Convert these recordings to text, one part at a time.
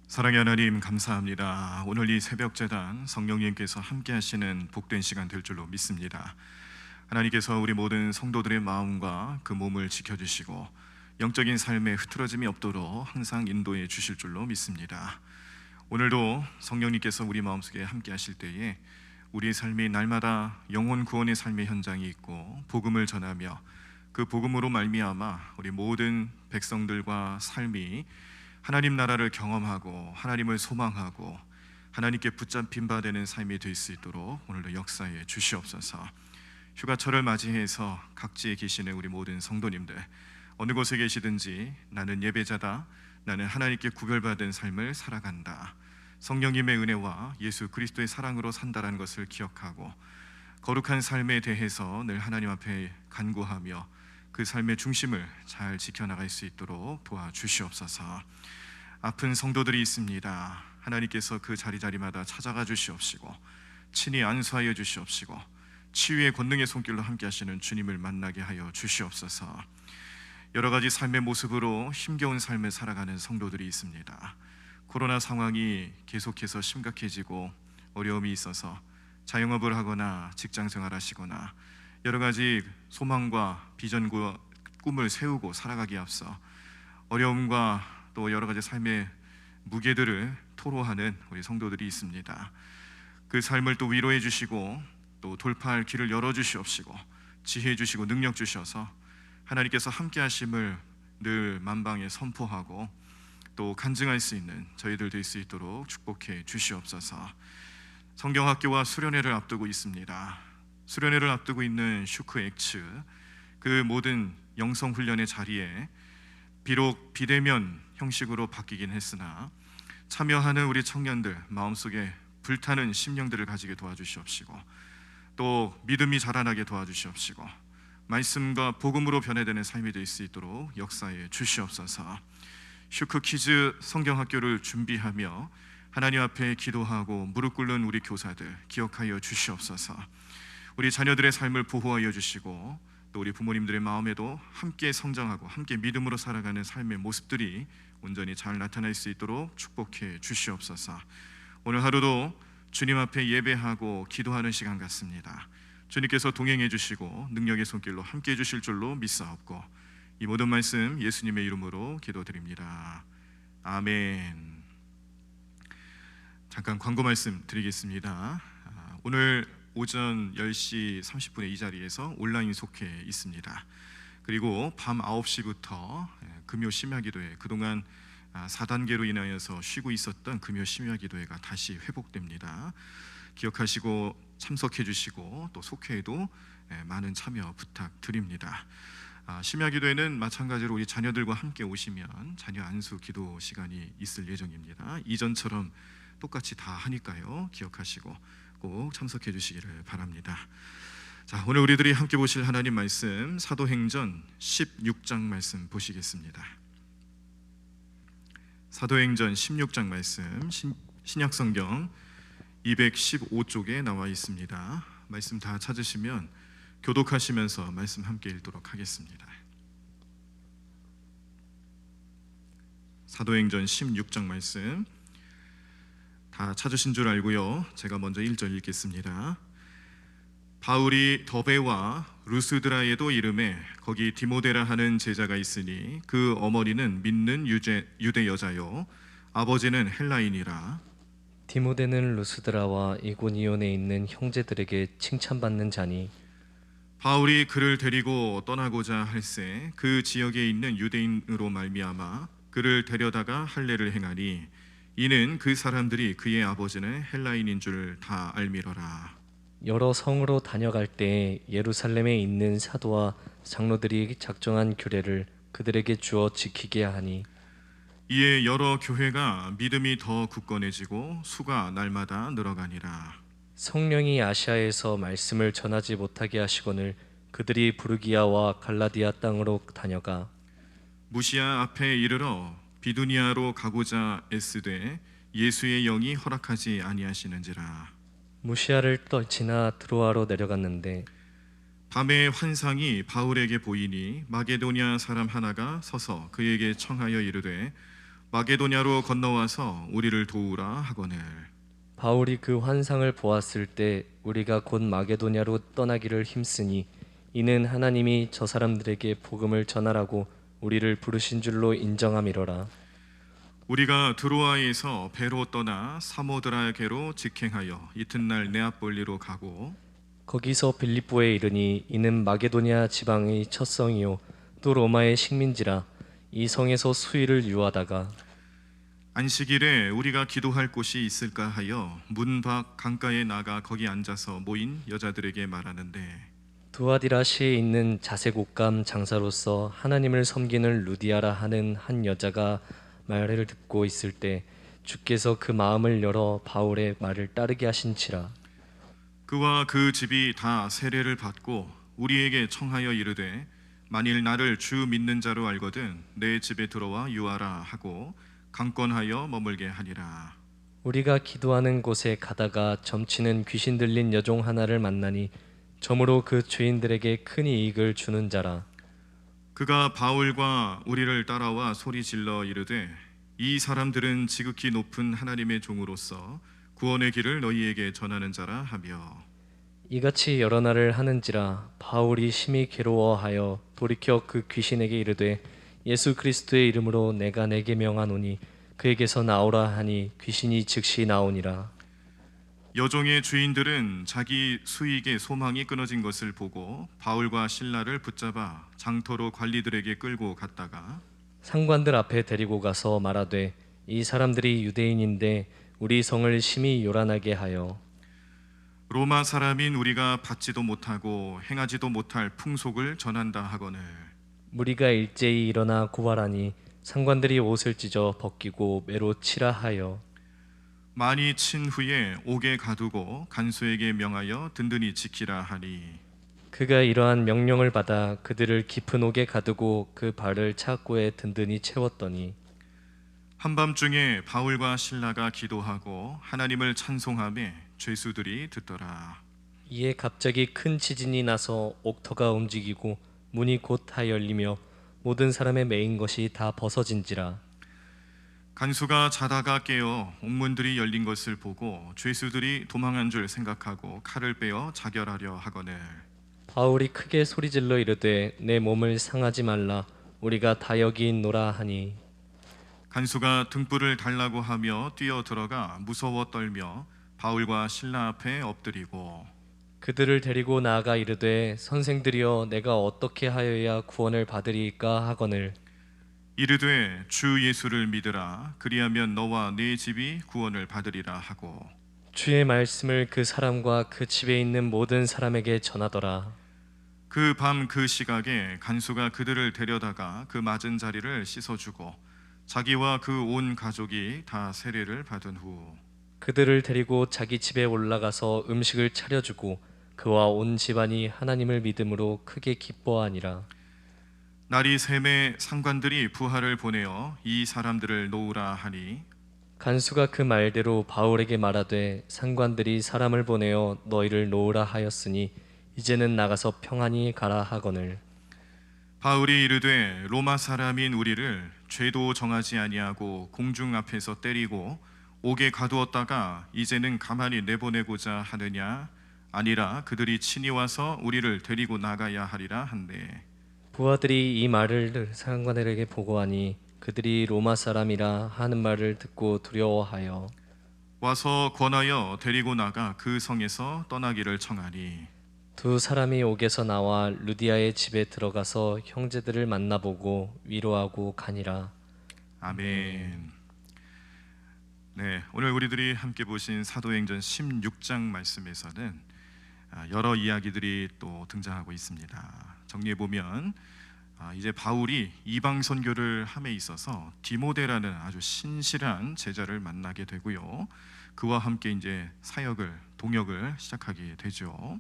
사랑의 하나님, 감사합니다. 오늘 이 새벽 제단 성령님께서 함께 하시는 복된 시간 될 줄로 믿습니다. 하나님께서 우리 모든 성도들의 마음과 그 몸을 지켜주시고 영적인 삶에 흐트러짐이 없도록 항상 인도해 주실 줄로 믿습니다. 오늘도 성령님께서 우리 마음속에 함께 하실 때에 우리의 삶이 날마다 영혼 구원의 삶의 현장이 있고 복음을 전하며 그 복음으로 말미암아 우리 모든 백성들과 삶이 하나님 나라를 경험하고 하나님을 소망하고 하나님께 붙잡힌 바 되는 삶이 될 수 있도록 오늘도 역사해 주시옵소서. 휴가철을 맞이해서 각지에 계시는 우리 모든 성도님들, 어느 곳에 계시든지 나는 예배자다, 나는 하나님께 구별받은 삶을 살아간다, 성령님의 은혜와 예수 그리스도의 사랑으로 산다라는 것을 기억하고 거룩한 삶에 대해서 늘 하나님 앞에 간구하며 그 삶의 중심을 잘 지켜나갈 수 있도록 도와주시옵소서. 아픈 성도들이 있습니다. 하나님께서 그 자리자리마다 찾아가 주시옵시고 친히 안수하여 주시옵시고 치유의 권능의 손길로 함께 하시는 주님을 만나게 하여 주시옵소서. 여러 가지 삶의 모습으로 힘겨운 삶을 살아가는 성도들이 있습니다. 코로나 상황이 계속해서 심각해지고 어려움이 있어서 자영업을 하거나 직장생활 하시거나 여러 가지 소망과 비전과 꿈을 세우고 살아가기에 앞서 어려움과 또 여러 가지 삶의 무게들을 토로하는 우리 성도들이 있습니다. 그 삶을 또 위로해 주시고 또 돌파할 길을 열어 주시옵시고 지혜 주시고 능력 주셔서 하나님께서 함께 하심을 늘 만방에 선포하고 또 간증할 수 있는 저희들 될 수 있도록 축복해 주시옵소서. 성경학교와 수련회를 앞두고 있습니다. 수련회를 앞두고 있는 슈크엑츠, 그 모든 영성훈련의 자리에 비록 비대면 형식으로 바뀌긴 했으나 참여하는 우리 청년들 마음속에 불타는 심령들을 가지게 도와주시옵시고 또 믿음이 자라나게 도와주시옵시고 말씀과 복음으로 변화되는 삶이 될 수 있도록 역사해 주시옵소서. 슈크키즈 성경학교를 준비하며 하나님 앞에 기도하고 무릎 꿇는 우리 교사들 기억하여 주시옵소서. 우리 자녀들의 삶을 보호하여 주시고 또 우리 부모님들의 마음에도 함께 성장하고 함께 믿음으로 살아가는 삶의 모습들이 온전히 잘 나타날 수 있도록 축복해 주시옵소서. 오늘 하루도 주님 앞에 예배하고 기도하는 시간 같습니다. 주님께서 동행해 주시고 능력의 손길로 함께 해 주실 줄로 믿사옵고 이 모든 말씀 예수님의 이름으로 기도드립니다. 아멘. 잠깐 광고 말씀 드리겠습니다. 오늘 오전 10시 30분에 이 자리에서 온라인 속회 있습니다. 그리고 밤 9시부터 금요 심야기도회, 그동안 4단계로 인하여서 쉬고 있었던 금요 심야기도회가 다시 회복됩니다. 기억하시고 참석해 주시고 또 속회에도 많은 참여 부탁드립니다. 심야기도회는 마찬가지로 우리 자녀들과 함께 오시면 자녀 안수 기도 시간이 있을 예정입니다. 이전처럼 똑같이 다 하니까요. 기억하시고 꼭 참석해 주시기를 바랍니다. 자, 오늘 우리들이 함께 보실 하나님 말씀 사도행전 16장 말씀 보시겠습니다. 사도행전 16장 말씀 신약성경 215쪽에 나와 있습니다. 말씀 다 찾으시면 교독하시면서 말씀 함께 읽도록 하겠습니다. 사도행전 16장 말씀 다 찾으신 줄 알고요. 제가 먼저 1절 읽겠습니다. 바울이 더베와 루스드라에도 이름에 거기 디모데라 하는 제자가 있으니 그 어머니는 믿는 유대 여자요 아버지는 헬라인이라. 디모데는 루스드라와 이고니온에 있는 형제들에게 칭찬받는 자니 바울이 그를 데리고 떠나고자 할새 그 지역에 있는 유대인으로 말미암아 그를 데려다가 할례를 행하니 이는 그 사람들이 그의 아버지는 헬라인인 줄 다 알미러라. 여러 성으로 다녀갈 때 예루살렘에 있는 사도와 장로들이 작정한 규례를 그들에게 주어 지키게 하니 이에 여러 교회가 믿음이 더 굳건해지고 수가 날마다 늘어가니라. 성령이 아시아에서 말씀을 전하지 못하게 하시거늘 그들이 부르기아와 갈라디아 땅으로 다녀가 무시아 앞에 이르러 비두니아로 가고자 애쓰되 예수의 영이 허락하지 아니하시는지라. 무시아를 지나 드로아로 내려갔는데 밤에 환상이 바울에게 보이니 마게도냐 사람 하나가 서서 그에게 청하여 이르되 마게도냐로 건너와서 우리를 도우라 하거늘. 바울이 그 환상을 보았을 때 우리가 곧 마게도냐로 떠나기를 힘쓰니 이는 하나님이 저 사람들에게 복음을 전하라고 우리를 부르신 줄로 인정함이로라. 우리가 드로아에서 배로 떠나 사모드라게로 직행하여 이튿날 네아폴리로 가고 거기서 빌립보에 이르니 이는 마게도냐 지방의 첫 성이요 또 로마의 식민지라. 이 성에서 수일을 유하다가 안식일에 우리가 기도할 곳이 있을까 하여 문 밖 강가에 나가 거기 앉아서 모인 여자들에게 말하는데 두아디라시에 있는 자색 옷감 장사로서 하나님을 섬기는 루디아라 하는 한 여자가 말을 듣고 있을 때 주께서 그 마음을 열어 바울의 말을 따르게 하신지라. 그와 그 집이 다 세례를 받고 우리에게 청하여 이르되 만일 나를 주 믿는 자로 알거든 내 집에 들어와 유하라 하고 강권하여 머물게 하니라. 우리가 기도하는 곳에 가다가 점치는 귀신 들린 여종 하나를 만나니 점으로 그 죄인들에게 큰 이익을 주는 자라. 그가 바울과 우리를 따라와 소리 질러 이르되 이 사람들은 지극히 높은 하나님의 종으로서 구원의 길을 너희에게 전하는 자라 하며 이같이 여러 날을 하는지라 바울이 심히 괴로워하여 돌이켜 그 귀신에게 이르되 예수 그리스도의 이름으로 내가 내게 명하노니 그에게서 나오라 하니 귀신이 즉시 나오니라. 여종의 주인들은 자기 수익의 소망이 끊어진 것을 보고 바울과 신라를 붙잡아 장터로 관리들에게 끌고 갔다가 상관들 앞에 데리고 가서 말하되 이 사람들이 유대인인데 우리 성을 심히 요란하게 하여 로마 사람인 우리가 받지도 못하고 행하지도 못할 풍속을 전한다 하거늘. 무리가 일제히 일어나 고발하니 상관들이 옷을 찢어 벗기고 매로 치라 하여 많이 친 후에 옥에 가두고 간수에게 명하여 든든히 지키라 하니 그가 이러한 명령을 받아 그들을 깊은 옥에 가두고 그 발을 착고에 든든히 채웠더니 한밤중에 바울과 신라가 기도하고 하나님을 찬송하며 죄수들이 듣더라. 이에 갑자기 큰 지진이 나서 옥터가 움직이고 문이 곧 다 열리며 모든 사람의 매인 것이 다 벗어진지라. 간수가 자다가 깨어 옥문들이 열린 것을 보고 죄수들이 도망한 줄 생각하고 칼을 빼어 자결하려 하거늘. 바울이 크게 소리질러 이르되 내 몸을 상하지 말라 우리가 다 여기 있노라 하니 간수가 등불을 달라고 하며 뛰어 들어가 무서워 떨며 바울과 신라 앞에 엎드리고 그들을 데리고 나아가 이르되 선생들이여 내가 어떻게 하여야 구원을 받으리까 하거늘. 이르되 주 예수를 믿으라 그리하면 너와 네 집이 구원을 받으리라 하고 주의 말씀을 그 사람과 그 집에 있는 모든 사람에게 전하더라. 그 밤 그 시각에 간수가 그들을 데려다가 그 맞은 자리를 씻어주고 자기와 그 온 가족이 다 세례를 받은 후 그들을 데리고 자기 집에 올라가서 음식을 차려주고 그와 온 집안이 하나님을 믿음으로 크게 기뻐하니라. 날이 샘에 상관들이 부하를 보내어 이 사람들을 놓으라 하니 간수가 그 말대로 바울에게 말하되 상관들이 사람을 보내어 너희를 놓으라 하였으니 이제는 나가서 평안히 가라 하거늘. 바울이 이르되 로마 사람인 우리를 죄도 정하지 아니하고 공중 앞에서 때리고 옥에 가두었다가 이제는 가만히 내보내고자 하느냐 아니라 그들이 친히 와서 우리를 데리고 나가야 하리라 한대. 부하들이 이 말을 상관들에게 보고하니 그들이 로마 사람이라 하는 말을 듣고 두려워하여 와서 권하여 데리고 나가 그 성에서 떠나기를 청하니 두 사람이 옥에서 나와 루디아의 집에 들어가서 형제들을 만나보고 위로하고 가니라. 아멘. 네, 오늘 우리들이 함께 보신 사도행전 16장 말씀에서는 여러 이야기들이 또 등장하고 있습니다. 정리해 보면 이제 바울이 이방 선교를 함에 있어서 디모데라는 아주 신실한 제자를 만나게 되고요. 그와 함께 이제 사역을 동역을 시작하게 되죠.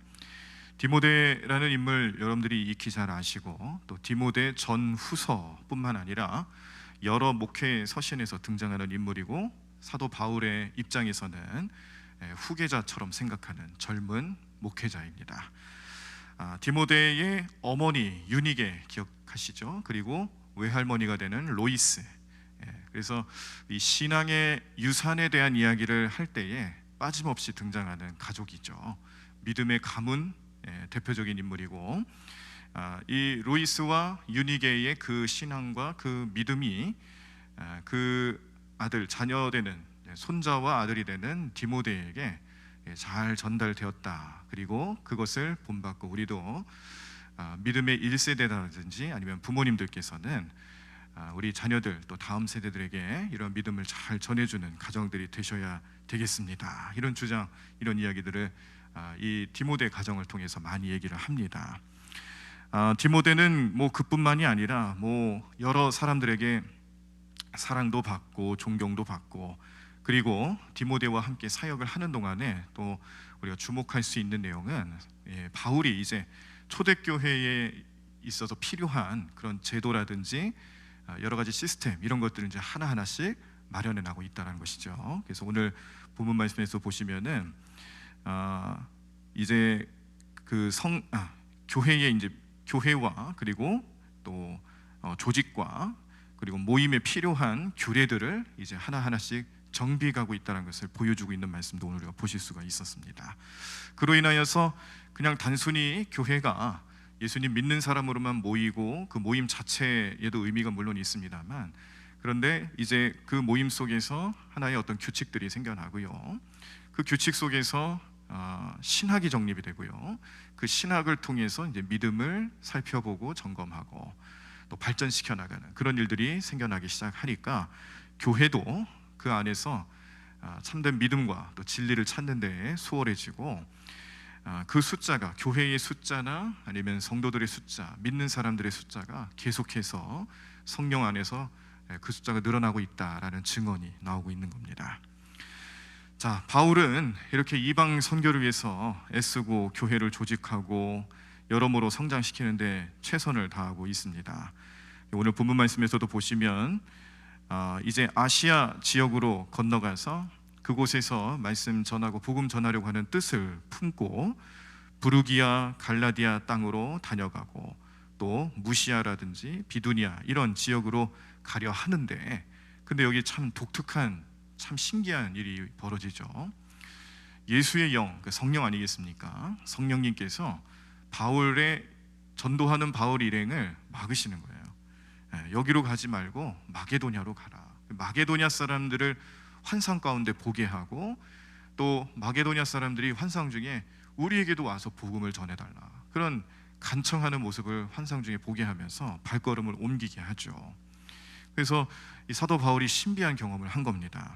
디모데라는 인물 여러분들이 익히 잘 아시고 또 디모데 전후서뿐만 아니라 여러 목회 서신에서 등장하는 인물이고 사도 바울의 입장에서는 후계자처럼 생각하는 젊은 목회자입니다. 디모데의 어머니 유니게 기억하시죠? 그리고 외할머니가 되는 로이스, 그래서 이 신앙의 유산에 대한 이야기를 할 때에 빠짐없이 등장하는 가족이죠. 믿음의 가문, 대표적인 인물이고, 이 로이스와 유니게이의 그 신앙과 그 믿음이 그 아들, 자녀 되는, 손자와 아들이 되는 디모데에게 잘 전달되었다. 그리고 그것을 본받고 우리도 믿음의 1세대라든지 아니면 부모님들께서는 우리 자녀들 또 다음 세대들에게 이런 믿음을 잘 전해주는 가정들이 되셔야 되겠습니다. 이런 주장, 이런 이야기들을 이 디모데 가정을 통해서 많이 얘기를 합니다. 디모데는 뭐 그뿐만이 아니라 뭐 여러 사람들에게 사랑도 받고 존경도 받고, 그리고 디모데와 함께 사역을 하는 동안에 또 우리가 주목할 수 있는 내용은 바울이 이제 초대교회에 있어서 필요한 그런 제도라든지 여러 가지 시스템, 이런 것들을 이제 하나하나씩 마련해 나가고 있다는 것이죠. 그래서 오늘 본문 말씀에서 보시면은 이제 그 교회의 이제 교회와 그리고 또 조직과 그리고 모임에 필요한 규례들을 이제 하나하나씩 정비해가고 있다는 것을 보여주고 있는 말씀도 오늘 우리가 보실 수가 있었습니다. 그로 인하여서 그냥 단순히 교회가 예수님 믿는 사람으로만 모이고 그 모임 자체에도 의미가 물론 있습니다만, 그런데 이제 그 모임 속에서 하나의 어떤 규칙들이 생겨나고요, 그 규칙 속에서 신학이 정립이 되고요, 그 신학을 통해서 이제 믿음을 살펴보고 점검하고 또 발전시켜 나가는 그런 일들이 생겨나기 시작하니까 교회도 그 안에서 참된 믿음과 또 진리를 찾는 데에 수월해지고, 그 숫자가 교회의 숫자나 아니면 성도들의 숫자, 믿는 사람들의 숫자가 계속해서 성령 안에서 그 숫자가 늘어나고 있다라는 증언이 나오고 있는 겁니다. 자, 바울은 이렇게 이방 선교를 위해서 애쓰고 교회를 조직하고 여러모로 성장시키는데 최선을 다하고 있습니다. 오늘 본문 말씀에서도 보시면 이제 아시아 지역으로 건너가서 그곳에서 말씀 전하고 복음 전하려고 하는 뜻을 품고 부르기아, 갈라디아 땅으로 다녀가고 또 무시아라든지 비두니아 이런 지역으로 가려 하는데, 근데 여기 참 독특한, 참 신기한 일이 벌어지죠. 예수의 영, 성령 아니겠습니까? 성령님께서 바울의 전도하는 바울 일행을 막으시는 거예요. 여기로 가지 말고 마게도냐로 가라. 마게도냐 사람들을 환상 가운데 보게 하고, 또 마게도냐 사람들이 환상 중에 우리에게도 와서 복음을 전해달라, 그런 간청하는 모습을 환상 중에 보게 하면서 발걸음을 옮기게 하죠. 그래서 이 사도 바울이 신비한 경험을 한 겁니다.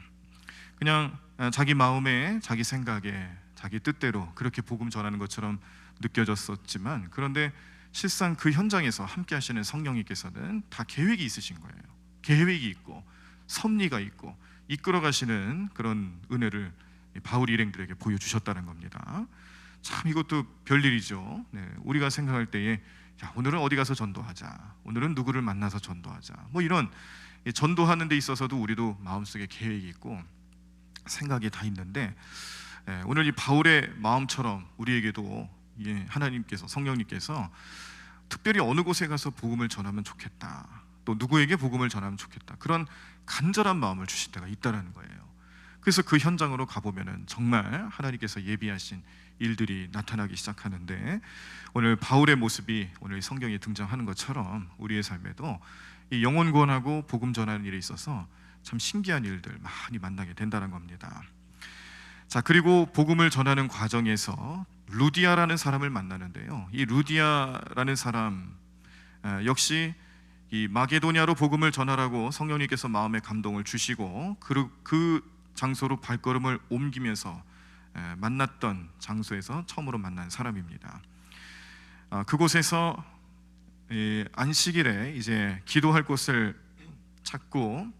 그냥 자기 마음에, 자기 생각에, 자기 뜻대로 그렇게 복음 전하는 것처럼 느껴졌었지만, 그런데 실상 그 현장에서 함께 하시는 성령님께서는 다 계획이 있으신 거예요. 계획이 있고 섭리가 있고 이끌어 가시는 그런 은혜를 바울 일행들에게 보여주셨다는 겁니다. 참 이것도 별일이죠. 우리가 생각할 때에 오늘은 어디 가서 전도하자, 오늘은 누구를 만나서 전도하자, 뭐 이런 전도하는 데 있어서도 우리도 마음속에 계획이 있고 생각이 다 있는데, 오늘 이 바울의 마음처럼 우리에게도 하나님께서, 성령님께서 특별히 어느 곳에 가서 복음을 전하면 좋겠다, 또 누구에게 복음을 전하면 좋겠다, 그런 간절한 마음을 주실 때가 있다는 거예요. 그래서 그 현장으로 가보면은 정말 하나님께서 예비하신 일들이 나타나기 시작하는데, 오늘 바울의 모습이 오늘 성경에 등장하는 것처럼 우리의 삶에도 이 영혼 구원하고 복음 전하는 일에 있어서 참 신기한 일들 많이 만나게 된다는 겁니다. 자, 그리고 복음을 전하는 과정에서 루디아라는 사람을 만나는데요, 이 루디아라는 사람 역시 이 마게도냐로 복음을 전하라고 성령님께서 마음에 감동을 주시고 그 장소로 발걸음을 옮기면서 만났던 장소에서 처음으로 만난 사람입니다. 그곳에서 안식일에 이제 기도할 곳을 찾고,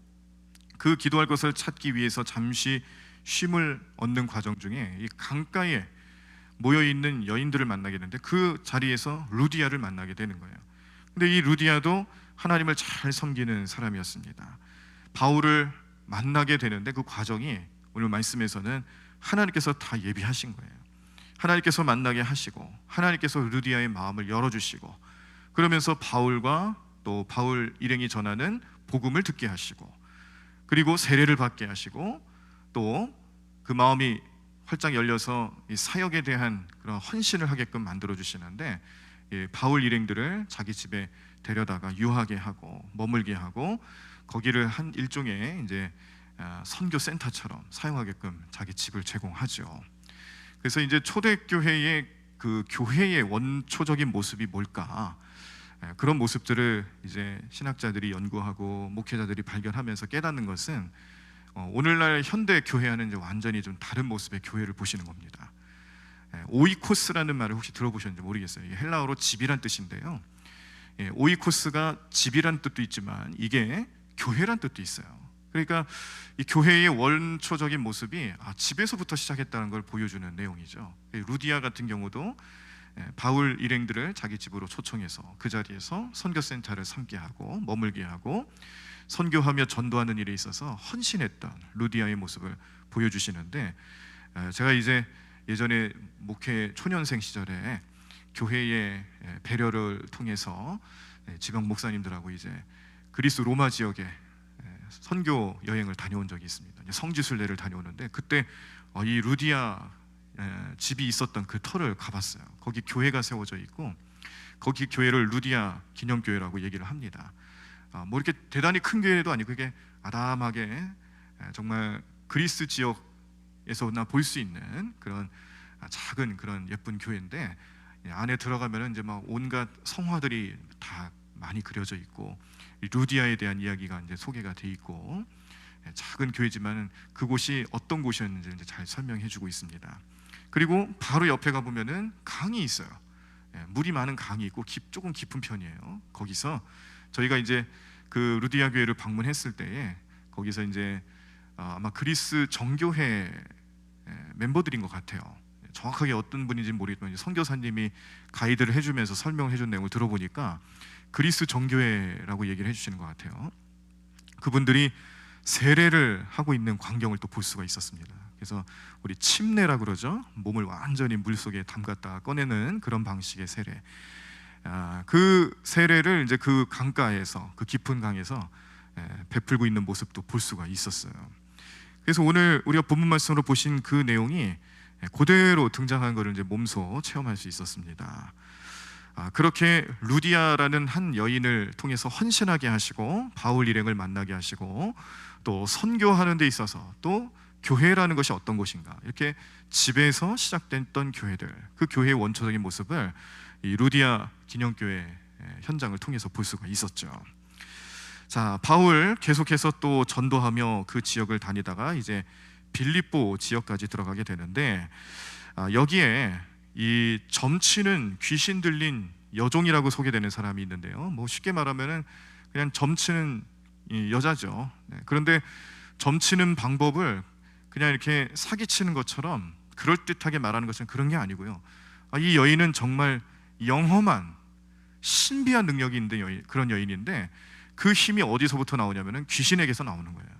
그 기도할 곳을 찾기 위해서 잠시 쉼을 얻는 과정 중에 이 강가에 모여 있는 여인들을 만나게 되는데, 그 자리에서 루디아를 만나게 되는 거예요. 근데 이 루디아도 하나님을 잘 섬기는 사람이었습니다. 바울을 만나게 되는데 그 과정이 오늘 말씀에서는 하나님께서 다 예비하신 거예요. 하나님께서 만나게 하시고, 하나님께서 루디아의 마음을 열어주시고, 그러면서 바울과 또 바울 일행이 전하는 복음을 듣게 하시고, 그리고 세례를 받게 하시고 또 그 마음이 활짝 열려서 이 사역에 대한 그런 헌신을 하게끔 만들어 주시는데, 바울 일행들을 자기 집에 데려다가 유하게 하고 머물게 하고 거기를 한 일종의 이제 선교 센터처럼 사용하게끔 자기 집을 제공하죠. 그래서 이제 초대교회의 그 교회의 원초적인 모습이 뭘까? 그런 모습들을 이제 신학자들이 연구하고 목회자들이 발견하면서 깨닫는 것은 오늘날 현대 교회와는 이제 완전히 좀 다른 모습의 교회를 보시는 겁니다. 오이코스라는 말을 혹시 들어보셨는지 모르겠어요. 이게 헬라어로 집이란 뜻인데요. 오이코스가 집이란 뜻도 있지만 이게 교회란 뜻도 있어요. 그러니까 이 교회의 원초적인 모습이 집에서부터 시작했다는 걸 보여주는 내용이죠. 루디아 같은 경우도 바울 일행들을 자기 집으로 초청해서 그 자리에서 선교센터를 삼게 하고 머물게 하고 선교하며 전도하는 일에 있어서 헌신했던 루디아의 모습을 보여주시는데, 제가 이제 예전에 목회 초년생 시절에 교회의 배려를 통해서 지방 목사님들하고 이제 그리스 로마 지역에 선교 여행을 다녀온 적이 있습니다. 성지순례를 다녀오는데 그때 이 루디아 집이 있었던 그 터를 가봤어요. 거기 교회가 세워져 있고 거기 교회를 루디아 기념교회라고 얘기를 합니다. 뭐 이렇게 대단히 큰 교회도 아니고 그게 아담하게 정말 그리스 지역에서나 볼 수 있는 그런 작은 그런 예쁜 교회인데, 안에 들어가면은 이제 막 온갖 성화들이 다 많이 그려져 있고 이 루디아에 대한 이야기가 이제 소개가 돼 있고, 작은 교회지만 그곳이 어떤 곳이었는지 이제 잘 설명해주고 있습니다. 그리고 바로 옆에 가 보면은 강이 있어요. 물이 많은 강이 있고 조금 깊은 편이에요. 거기서 저희가 이제 그 루디아 교회를 방문했을 때에 거기서 이제 아마 그리스 정교회 멤버들인 것 같아요. 정확하게 어떤 분인지 모르겠지만 선교사님이 가이드를 해주면서 설명을 해준 내용을 들어보니까 그리스 정교회라고 얘기를 해주시는 것 같아요. 그분들이 세례를 하고 있는 광경을 또 볼 수가 있었습니다. 그래서 우리 침례라고 그러죠. 몸을 완전히 물 속에 담갔다가 꺼내는 그런 방식의 세례. 그 세례를 이제 그 강가에서, 그 깊은 강에서 베풀고 있는 모습도 볼 수가 있었어요. 그래서 오늘 우리가 본문 말씀으로 보신 그 내용이 그대로 등장한 것을 이제 몸소 체험할 수 있었습니다. 그렇게 루디아라는 한 여인을 통해서 헌신하게 하시고 바울 일행을 만나게 하시고 또 선교하는 데 있어서 또 교회라는 것이 어떤 것인가, 이렇게 집에서 시작됐던 교회들, 그 교회의 원초적인 모습을 이 루디아 기념교회 현장을 통해서 볼 수가 있었죠. 자, 바울 계속해서 또 전도하며 그 지역을 다니다가 이제 빌립보 지역까지 들어가게 되는데, 여기에 이 점치는 귀신 들린 여종이라고 소개되는 사람이 있는데요. 뭐 쉽게 말하면은 그냥 점치는 여자죠. 그런데 점치는 방법을 그냥 이렇게 사기치는 것처럼 그럴듯하게 말하는 것은 그런 게 아니고요. 이 여인은 정말 영험한 신비한 능력이 있는 그런 여인인데, 그 힘이 어디서부터 나오냐면은 귀신에게서 나오는 거예요.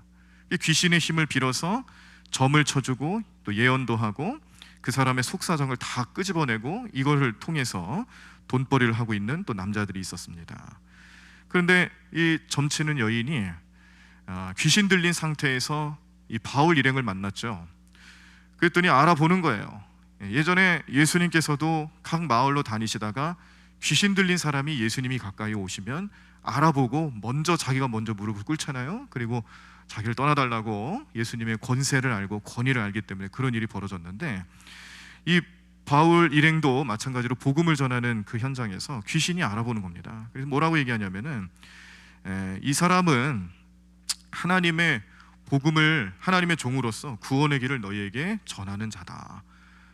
이 귀신의 힘을 빌어서 점을 쳐주고 또 예언도 하고 그 사람의 속사정을 다 끄집어내고 이거를 통해서 돈벌이를 하고 있는 또 남자들이 있었습니다. 그런데 이 점치는 여인이 귀신 들린 상태에서 이 바울 일행을 만났죠. 그랬더니 알아보는 거예요. 예전에 예수님께서도 각 마을로 다니시다가 귀신 들린 사람이 예수님이 가까이 오시면 알아보고 자기가 먼저 무릎을 꿇잖아요. 그리고 자기를 떠나달라고 예수님의 권세를 알고 권위를 알기 때문에 그런 일이 벌어졌는데, 이 바울 일행도 마찬가지로 복음을 전하는 그 현장에서 귀신이 알아보는 겁니다. 그래서 뭐라고 얘기하냐면은 이 사람은 하나님의 복음을, 하나님의 종으로서 구원의 길을 너희에게 전하는 자다.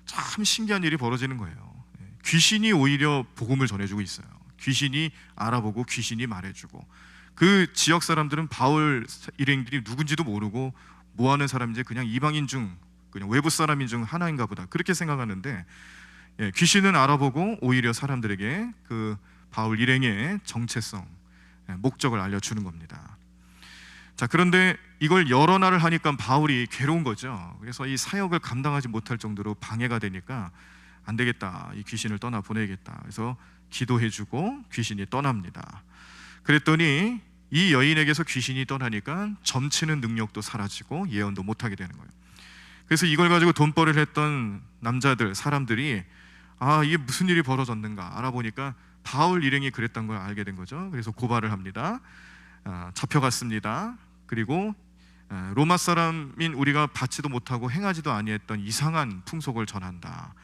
참 신기한 일이 벌어지는 거예요. 귀신이 오히려 복음을 전해주고 있어요. 귀신이 알아보고 귀신이 말해주고, 그 지역 사람들은 바울 일행들이 누군지도 모르고 뭐 하는 사람인지 그냥 이방인 중, 그냥 외부 사람인 중 하나인가 보다 그렇게 생각하는데, 귀신은 알아보고 오히려 사람들에게 그 바울 일행의 정체성, 목적을 알려주는 겁니다. 자, 그런데 이걸 여러 날을 하니까 바울이 괴로운 거죠. 그래서 이 사역을 감당하지 못할 정도로 방해가 되니까 안 되겠다, 이 귀신을 떠나 보내야겠다. 그래서 기도해주고 귀신이 떠납니다. 그랬더니 이 여인에게서 귀신이 떠나니까 점치는 능력도 사라지고 예언도 못하게 되는 거예요. 그래서 이걸 가지고 돈벌이를 했던 남자들, 사람들이 이게 무슨 일이 벌어졌는가 알아보니까 바울 일행이 그랬던 걸 알게 된 거죠. 그래서 고발을 합니다. 잡혀갔습니다. 그리고 로마 사람인 우리가 받지도 못하고 행하지도 아니했던 이상한 풍속을 전한다.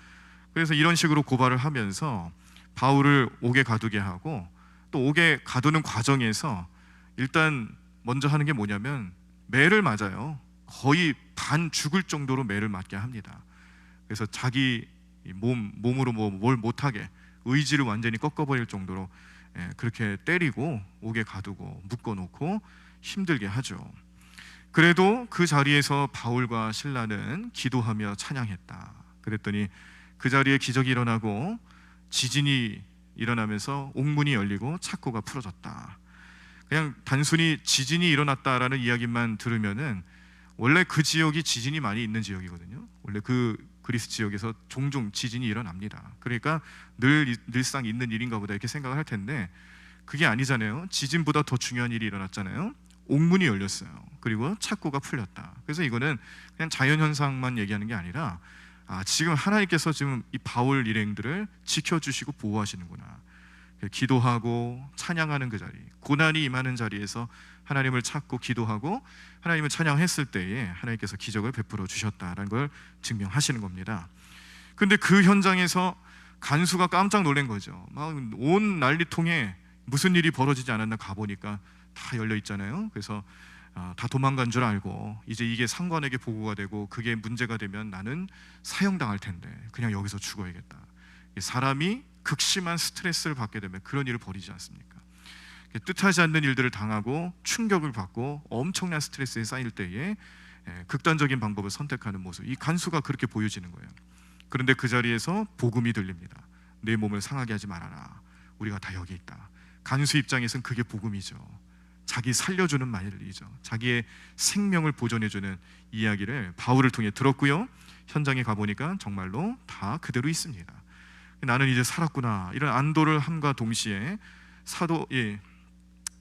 그래서 이런 식으로 고발을 하면서 바울을 옥에 가두게 하고, 또 옥에 가두는 과정에서 일단 먼저 하는 게 뭐냐면 매를 맞아요. 거의 반 죽을 정도로 매를 맞게 합니다. 그래서 자기 몸으로 뭘 못하게 의지를 완전히 꺾어버릴 정도로 그렇게 때리고 옥에 가두고 묶어놓고 힘들게 하죠. 그래도 그 자리에서 바울과 실라는 기도하며 찬양했다. 그랬더니 그 자리에 기적이 일어나고 지진이 일어나면서 옥문이 열리고 착고가 풀어졌다. 그냥 단순히 지진이 일어났다라는 이야기만 들으면은 원래 그 지역이 지진이 많이 있는 지역이거든요. 원래 그 그리스 지역에서 종종 지진이 일어납니다. 그러니까 늘상 있는 일인가 보다 이렇게 생각을 할 텐데 그게 아니잖아요. 지진보다 더 중요한 일이 일어났잖아요. 옥문이 열렸어요. 그리고 착고가 풀렸다. 그래서 이거는 그냥 자연현상만 얘기하는 게 아니라 지금 하나님께서 지금 이 바울 일행들을 지켜주시고 보호하시는구나. 기도하고 찬양하는 그 자리, 고난이 임하는 자리에서 하나님을 찾고 기도하고 하나님을 찬양했을 때에 하나님께서 기적을 베풀어 주셨다라는 걸 증명하시는 겁니다. 근데 그 현장에서 간수가 깜짝 놀란 거죠. 막 온 난리통에 무슨 일이 벌어지지 않았나 가보니까 다 열려 있잖아요. 그래서 다 도망간 줄 알고 이제 이게 상관에게 보고가 되고 그게 문제가 되면 나는 사형당할 텐데 그냥 여기서 죽어야겠다. 사람이 극심한 스트레스를 받게 되면 그런 일을 벌이지 않습니까? 뜻하지 않는 일들을 당하고 충격을 받고 엄청난 스트레스에 쌓일 때에 극단적인 방법을 선택하는 모습, 이 간수가 그렇게 보여지는 거예요. 그런데 그 자리에서 복음이 들립니다. 내 몸을 상하게 하지 말아라. 우리가 다 여기 있다. 간수 입장에서는 그게 복음이죠. 자기 살려주는 말이죠. 자기의 생명을 보존해주는 이야기를 바울을 통해 들었고요. 현장에 가보니까 정말로 다 그대로 있습니다. 나는 이제 살았구나, 이런 안도를 함과 동시에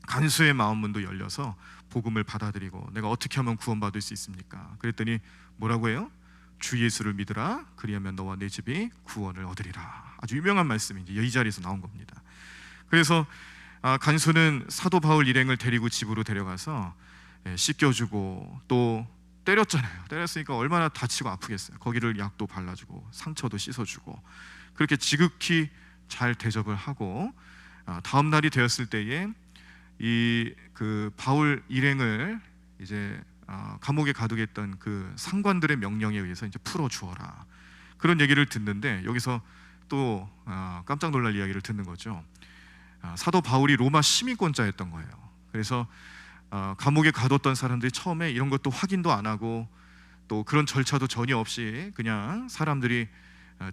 간수의 마음문도 열려서 복음을 받아들이고 내가 어떻게 하면 구원받을 수 있습니까? 그랬더니 뭐라고 해요? 주 예수를 믿으라. 그리하면 너와 내 집이 구원을 얻으리라. 아주 유명한 말씀이 이제 이 자리에서 나온 겁니다. 그래서 간수는 사도 바울 일행을 데리고 집으로 데려가서 씻겨주고 또 때렸잖아요. 때렸으니까 얼마나 다치고 아프겠어요. 거기를 약도 발라주고 상처도 씻어주고 그렇게 지극히 잘 대접을 하고 다음 날이 되었을 때에 이 그 바울 일행을 이제 감옥에 가두겠던 그 상관들의 명령에 의해서 이제 풀어 주어라, 그런 얘기를 듣는데 여기서 또 깜짝 놀랄 이야기를 듣는 거죠. 사도 바울이 로마 시민권자였던 거예요. 그래서 감옥에 가뒀던 사람들이 처음에 이런 것도 확인도 안 하고 또 그런 절차도 전혀 없이 그냥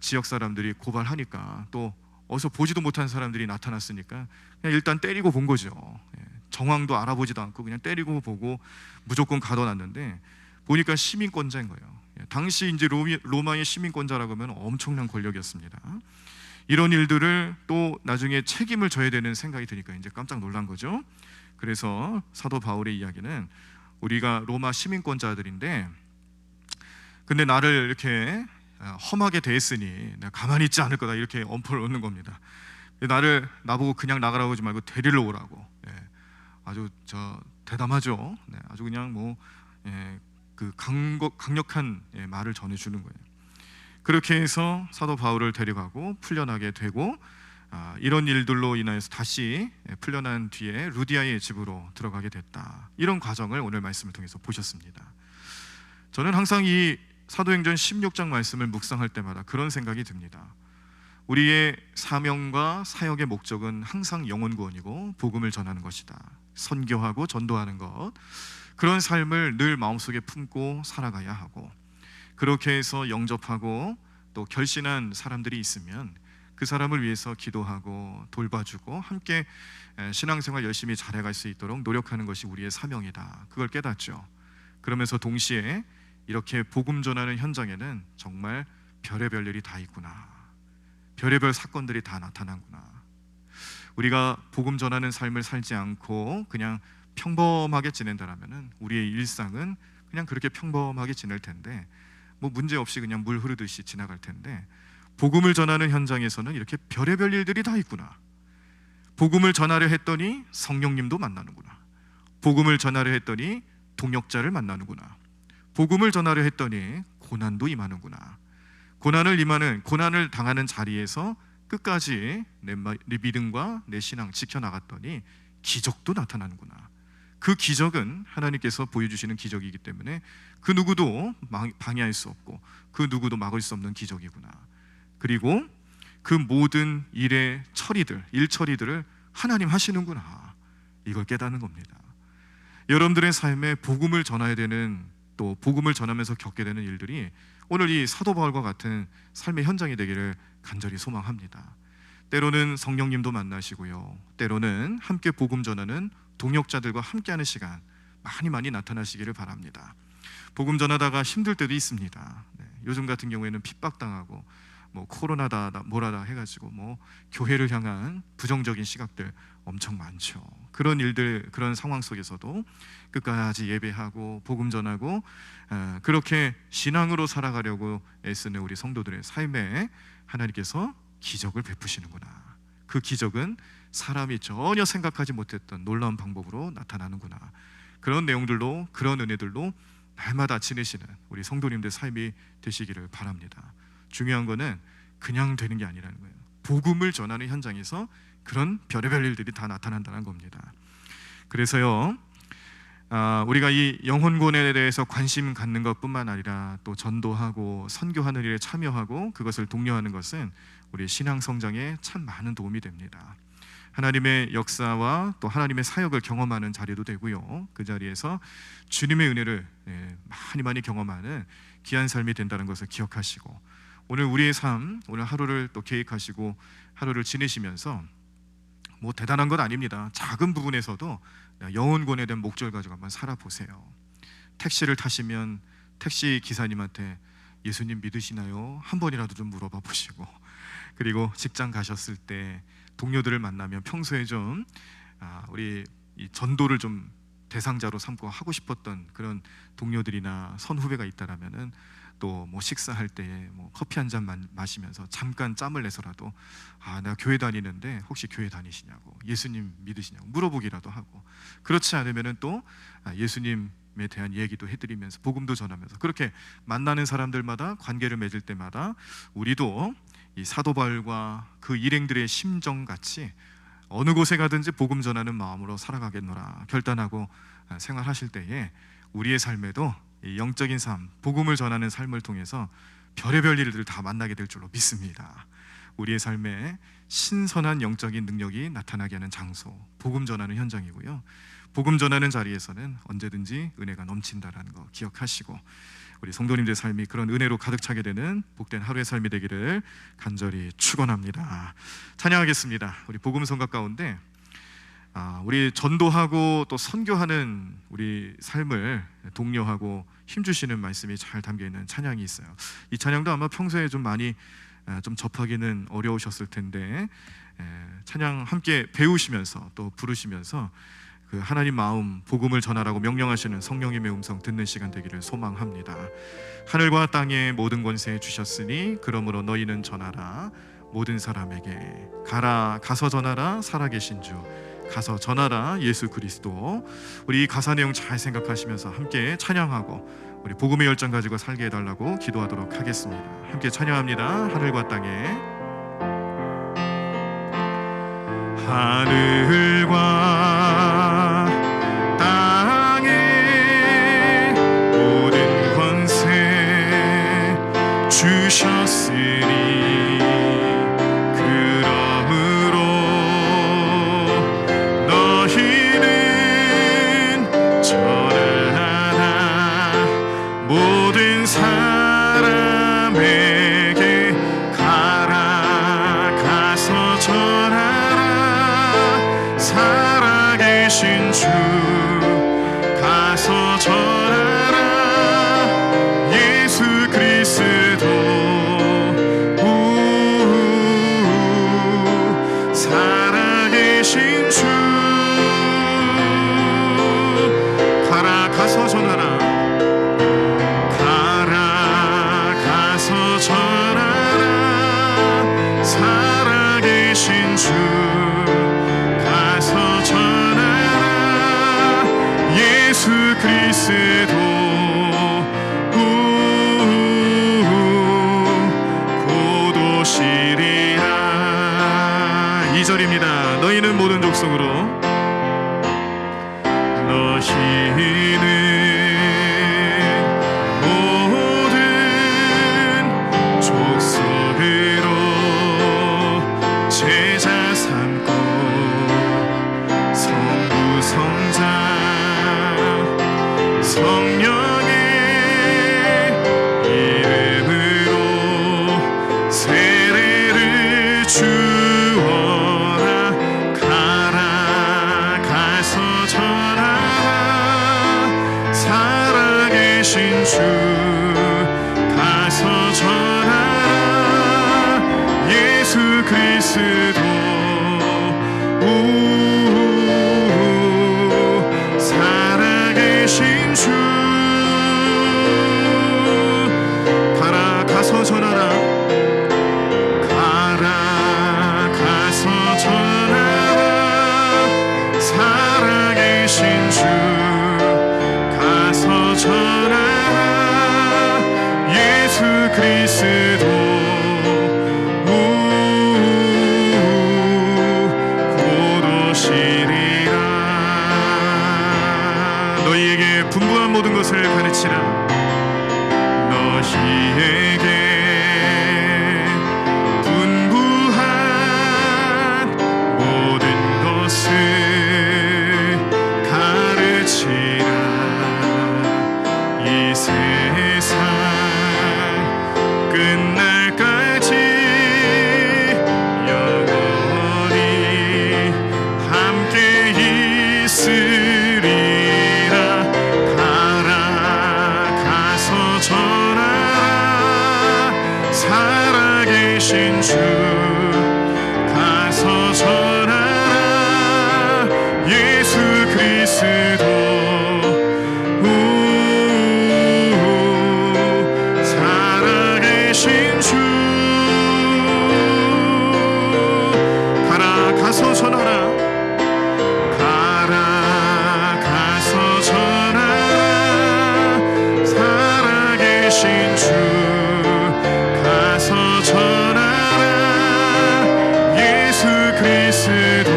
지역 사람들이 고발하니까 또 어디서 보지도 못한 사람들이 나타났으니까 그냥 일단 때리고 본 거죠. 정황도 알아보지도 않고 그냥 때리고 보고 무조건 가둬놨는데 보니까 시민권자인 거예요. 당시 이제 로마의 시민권자라고 하면 엄청난 권력이었습니다. 이런 일들을 또 나중에 책임을 져야 되는 생각이 드니까 이제 깜짝 놀란 거죠. 그래서 사도 바울의 이야기는 우리가 로마 시민권자들인데 근데 나를 이렇게 험하게 대했으니 내가 가만히 있지 않을 거다, 이렇게 엄포를 놓는 겁니다. 나보고 그냥 나가라고 하지 말고 데리러 오라고. 아주 대담하죠. 아주 그냥 그 강력한 말을 전해주는 거예요. 그렇게 해서 사도 바울을 데려가고 풀려나게 되고 이런 일들로 인하여서 다시 풀려난 뒤에 루디아의 집으로 들어가게 됐다. 이런 과정을 오늘 말씀을 통해서 보셨습니다. 저는 항상 이 사도행전 16장 말씀을 묵상할 때마다 그런 생각이 듭니다. 우리의 사명과 사역의 목적은 항상 영혼 구원이고 복음을 전하는 것이다. 선교하고 전도하는 것, 그런 삶을 늘 마음속에 품고 살아가야 하고, 그렇게 해서 영접하고 또 결신한 사람들이 있으면 그 사람을 위해서 기도하고 돌봐주고 함께 신앙생활 열심히 잘해갈 수 있도록 노력하는 것이 우리의 사명이다. 그걸 깨닫죠. 그러면서 동시에 이렇게 복음 전하는 현장에는 정말 별의별 일이 다 있구나, 별의별 사건들이 다 나타나구나. 우리가 복음 전하는 삶을 살지 않고 그냥 평범하게 지낸다라면은 우리의 일상은 그냥 그렇게 평범하게 지낼 텐데 뭐 문제 없이 그냥 물 흐르듯이 지나갈 텐데, 복음을 전하는 현장에서는 이렇게 별의별 일들이 다 있구나. 복음을 전하려 했더니 성령님도 만나는구나. 복음을 전하려 했더니 동역자를 만나는구나. 복음을 전하려 했더니 고난도 임하는구나. 고난을 당하는 자리에서 끝까지 내 믿음과 내 신앙 지켜나갔더니 기적도 나타나는구나. 그 기적은 하나님께서 보여주시는 기적이기 때문에 그 누구도 방해할 수 없고 그 누구도 막을 수 없는 기적이구나. 그리고 그 모든 일 처리들을 하나님 하시는구나. 이걸 깨닫는 겁니다. 여러분들의 삶에 복음을 전해야 되는, 또 복음을 전하면서 겪게 되는 일들이 오늘 이 사도 바울과 같은 삶의 현장이 되기를 간절히 소망합니다. 때로는 성령님도 만나시고요, 때로는 함께 복음 전하는 동역자들과 함께하는 시간 많이 나타나시기를 바랍니다. 복음 전하다가 힘들 때도 있습니다. 요즘 같은 경우에는 핍박당하고 뭐 코로나다 뭐라다 해가지고 뭐 교회를 향한 부정적인 시각들 엄청 많죠. 그런 일들, 그런 상황 속에서도 끝까지 예배하고 복음 전하고 그렇게 신앙으로 살아가려고 애쓰는 우리 성도들의 삶에 하나님께서 기적을 베푸시는구나. 그 기적은 사람이 전혀 생각하지 못했던 놀라운 방법으로 나타나는구나. 그런 내용들로, 그런 은혜들로 날마다 지내시는 우리 성도님들 삶이 되시기를 바랍니다. 중요한 거는 그냥 되는 게 아니라는 거예요. 복음을 전하는 현장에서 그런 별의별 일들이 다 나타난다는 겁니다. 그래서요, 우리가 이 영혼구원에 대해서 관심 갖는 것뿐만 아니라 또 전도하고 선교하는 일에 참여하고 그것을 독려하는 것은 우리 신앙 성장에 참 많은 도움이 됩니다. 하나님의 역사와 또 하나님의 사역을 경험하는 자리도 되고요, 그 자리에서 주님의 은혜를 많이 경험하는 귀한 삶이 된다는 것을 기억하시고, 오늘 우리의 삶, 오늘 하루를 또 계획하시고 하루를 지내시면서 뭐 대단한 건 아닙니다. 작은 부분에서도 영혼구원에 대한 목적을 가지고 한번 살아보세요. 택시를 타시면 택시 기사님한테 예수님 믿으시나요? 한 번이라도 좀 물어봐 보시고, 그리고 직장 가셨을 때 동료들을 만나면 평소에 좀 우리 이 전도를 좀 대상자로 삼고 하고 싶었던 그런 동료들이나 선후배가 있다라면은 또 뭐 식사할 때 뭐 커피 한 잔 마시면서 잠깐 짬을 내서라도 내가 교회 다니는데 혹시 교회 다니시냐고, 예수님 믿으시냐고 물어보기라도 하고, 그렇지 않으면은 또 예수님에 대한 얘기도 해드리면서 복음도 전하면서 그렇게 만나는 사람들마다 관계를 맺을 때마다 우리도 이 사도 바울과 그 일행들의 심정같이 어느 곳에 가든지 복음 전하는 마음으로 살아가겠노라 결단하고 생활하실 때에 우리의 삶에도 이 영적인 삶, 복음을 전하는 삶을 통해서 별의별 일들을 다 만나게 될 줄로 믿습니다. 우리의 삶에 신선한 영적인 능력이 나타나게 하는 장소, 복음 전하는 현장이고요, 복음 전하는 자리에서는 언제든지 은혜가 넘친다라는 거 기억하시고, 우리 성도님들의 삶이 그런 은혜로 가득 차게 되는 복된 하루의 삶이 되기를 간절히 축원합니다. 찬양하겠습니다. 우리 복음 성각 가운데 우리 전도하고 또 선교하는 우리 삶을 독려하고 힘주시는 말씀이 잘 담겨있는 찬양이 있어요. 이 찬양도 아마 평소에 좀 많이 좀 접하기는 어려우셨을 텐데 찬양 함께 배우시면서 또 부르시면서 그 하나님 마음, 복음을 전하라고 명령하시는 성령님의 음성 듣는 시간 되기를 소망합니다. 하늘과 땅의 모든 권세 주셨으니 그러므로 너희는 전하라. 모든 사람에게 가서 전하라. 살아계신 주 가서 전하라. 예수 그리스도. 우리 이 가사 내용 잘 생각하시면서 함께 찬양하고 우리 복음의 열정 가지고 살게 해달라고 기도하도록 하겠습니다. 함께 찬양합니다. 하늘과 땅에 하늘과 땅에 모든 권세 주셨으니 그러므로 너희는 전하라. 모든 사람에게 가서 전하라. 살아계신 주 가서 전하라. 예수 그리스도 살아계신 주 그리스도 곧 오시리라. 2절입니다. 너희는 모든 족속으로 너희는 모든 족속으로 제자 삼고 성부 성자 성령의 이름으로 세례를 주어라. 가라 가서 전하라. 살아계신 주 가서 전하라. 예수 그리스도 살아계신 주 가라 가서 전하라. 가라 가서 전하라. 살아계신 주 가서 전하라. 예수 그리스도 곧 오시리라. 너희에게 분부한 모든 것을 가르치라. 너희에게 분부한 모든 것을 가르치라. 이 세상 끝날까지 영원히 함께 있으리라. 가라 가서 전하라. 살아계신 주 가서 전하라. 예수 그리스도 살아계신 주 가라 가서 전하라. 가라 가서 전하라. 살아계신 주 가서 전하라. 예수 그리스도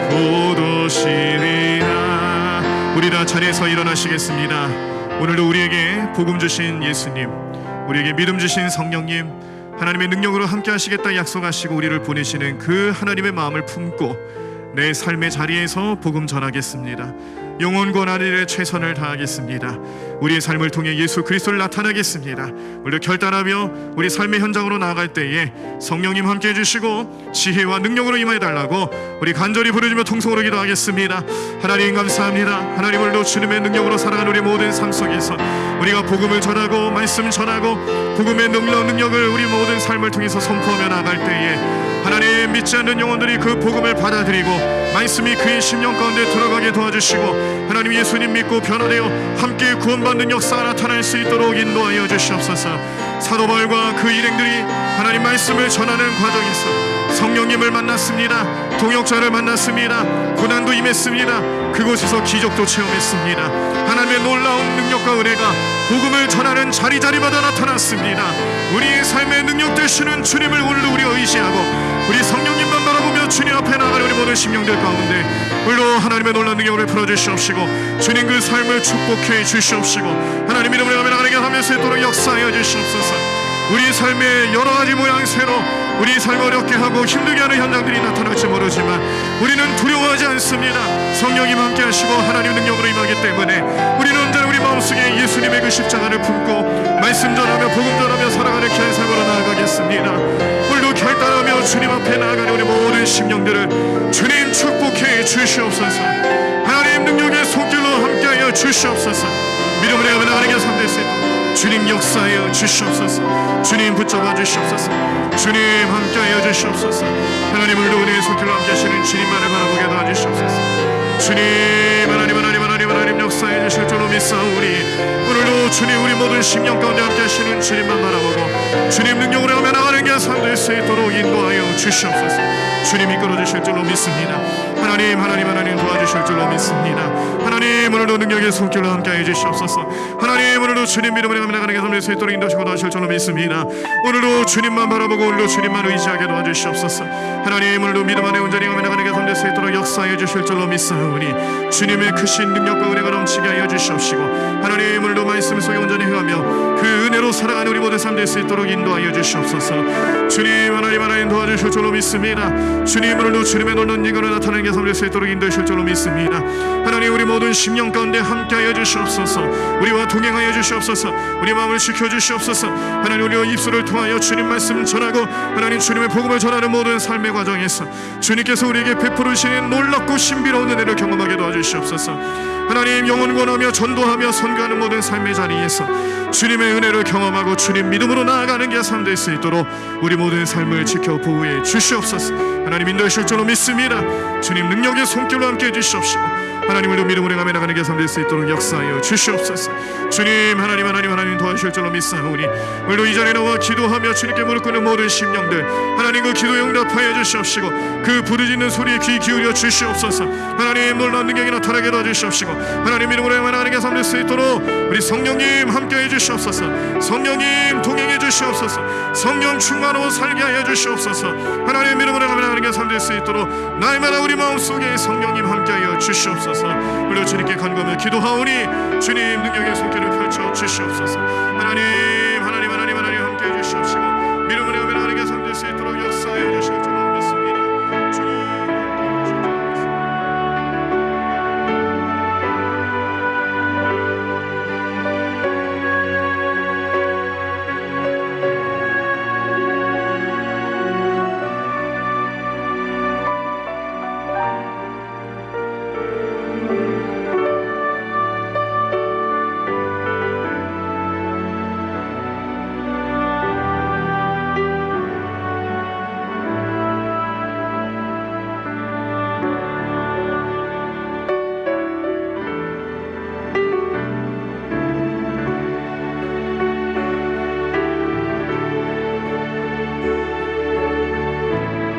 곧 오시리라. 우리 다 자리에서 일어나시겠습니다. 오늘도 우리에게 복음 주신 예수님, 우리에게 믿음 주신 성령님, 하나님의 능력으로 함께 하시겠다 약속하시고 우리를 보내시는 그 하나님의 마음을 품고 내 삶의 자리에서 복음 전하겠습니다. 영혼과 나날의 최선을 다하겠습니다. 우리의 삶을 통해 예수 그리스도를 나타내겠습니다. 우리를 결단하며 우리 삶의 현장으로 나아갈 때에 성령님 함께 해주시고 지혜와 능력으로 임하여 달라고 우리 간절히 부르짖으며 통성으로 기도하겠습니다. 하나님 감사합니다. 하나님을 주님의 능력으로 살아가는 우리 모든 삶 속에서 우리가 복음을 전하고 말씀 전하고 복음의 능력을 우리 모든 삶을 통해서 선포하며 나아갈 때에 하나님 믿지 않는 영혼들이 그 복음을 받아들이고 말씀이 그의 심령 가운데 들어가게 도와주시고 하나님 예수님 믿고 변화되어 함께 구원받는 역사가 나타날 수 있도록 인도하여 주시옵소서. 사도 바울과 그 일행들이 하나님 말씀을 전하는 과정에서 성령님을 만났습니다. 동역자를 만났습니다. 고난도 임했습니다. 그곳에서 기적도 체험했습니다. 하나님의 놀라운 능력과 은혜가 복음을 전하는 자리자리마다 나타났습니다. 우리의 삶의 능력 되시는 주님을 오늘도 우리가 의지하고 우리 성령님만 바라보며 주님 앞에 나가는 우리 모든 심령들 가운데 오늘도 하나님의 놀라운 능력을 풀어주시옵시고 주님 그 삶을 축복해 주시옵시고 하나님 이름으로 나가게 하면서 있도록 역사하여 주시옵소서. 우리 삶의 여러 가지 모양새로 우리 삶을 어렵게 하고 힘들게 하는 현장들이 나타날지 모르지만 우리는 두려워하지 않습니다. 성령님 함께 하시고 하나님 능력으로 임하기 때문에 우리는 언제나 우리 마음속에 예수님의 그 십자가를 품고 말씀 전하며 복음 전하며 살아가는 귀한 삶으로 나아가겠습니다. 오늘도 결단하며 주님 앞에 나아가는 우리 모든 심령들을 주님 축복해 주시옵소서. 하나님 능력의 손길로 함께하여 주시옵소서. 믿음으로 하며 나가는 게 삶될 수 있도록 주님 역사하여 주시옵소서. 주님 붙잡아 주시옵소서. 주님 함께하여 주시옵소서. 하나님 오늘도 은혜의 손길로 함께 하시는 주님만을 바라보게 도와주시옵소서. 주님 하나님 하나님 역사해 주실 줄로 믿사오니 오늘도 주님 우리 모든 심령 가운데 함께 하시는 주님만 바라보고 주님 능력으로 하며 나가는 게 삶될 수 있도록 인도하여 주시옵소서. 주님 이끌어 주실 줄로 믿습니다. 하나님 도와주실 줄로 믿습니다. 하나님 오늘도 능력의 손길로 함께해 주시옵소서. 하나님 오늘도 주님 믿음으로 가며 나가는 게 삶될 수 있도록 인도하시고 도와주실 줄로 믿습니다. 오늘도 주님만 바라보고 오늘도 주님만 의지하게 도와주시옵소서. 하나님 오늘도 믿음 안에 온전히 가며 나가는 게 삶될 수 있도록 역사해 주실 줄로 믿사오니 주님의 크신 능력과 은혜가 넘치게 하여 주시옵시고 하나님 오늘도 말씀 속에 온전히 행하며 그 은혜로 살아가는 우리 모든 삶 될 수 있도록 인도하여 주시옵소서. 주님 하나님 도와주실 줄로 믿습니다. 주님 오늘도 주님의 놀라운 일들을 나타내는 게 삶 될 수 있도록 인도하실 줄로 믿습니다. 하나님 우리 모든 심령 가운데 함께하여 주시옵소서. 우리와 동행하여 주시옵소서. 우리 마음을 지켜주시옵소서. 하나님 우리의 입술을 통하여 주님 말씀 전하고 하나님 주님의 복음을 전하는 모든 삶의 과정에서 주님께서 우리에게 베풀으시는 놀랍고 신비로운 은혜를 경험하게 도와주시옵소서. 하나님 영혼 권하며 전도하며 선교하는 모든 삶의 자리에서 주님의 은혜를 경험하고 주님 믿음으로 나아가는 게 삶 될 수 있도록 우리 모든 삶을 지켜 보호해 주시옵소서. 하나님 인도하실 줄로 믿습니다. 주님 능력의 손길로 함께 해주시옵시고 하나님을 믿음으로 가며 나가는 게 삶 될 수 있도록 역사하여 주시옵소서. 주님 하나님 도와주실 줄로 믿사오니 오늘도 이 자리에 나와 기도하며 주님께 무릎 꿇는 모든 심령들 하나님 그 기도에 응답하여 주시옵시고 그 부르짖는 소리에 귀 기울여 주시옵소서. 하나님 놀라운 능력이 나타나게 도와주시옵시고 하나님 믿음으로 가며 나가는 게 삶 될 수 있도록 우리 성령님 함께해 주시옵소서. 성령님 동행해 주시옵소서. 성령 충만하고 살게 하여 주시옵소서. 하나님 믿음으로 가며 나가는 게 삶 될 수 있도록 날마다 우리 마음속에 성령님 함께하여 주시옵소서. 우리 주님께 간구하며 기도하오니 주님 능력의 손길을 펼쳐 주시옵소서. 하나님 함께해 주시옵시고 믿음으로 가며 나가는 게 삶 될 수 있도록 역사하여 주시옵소서.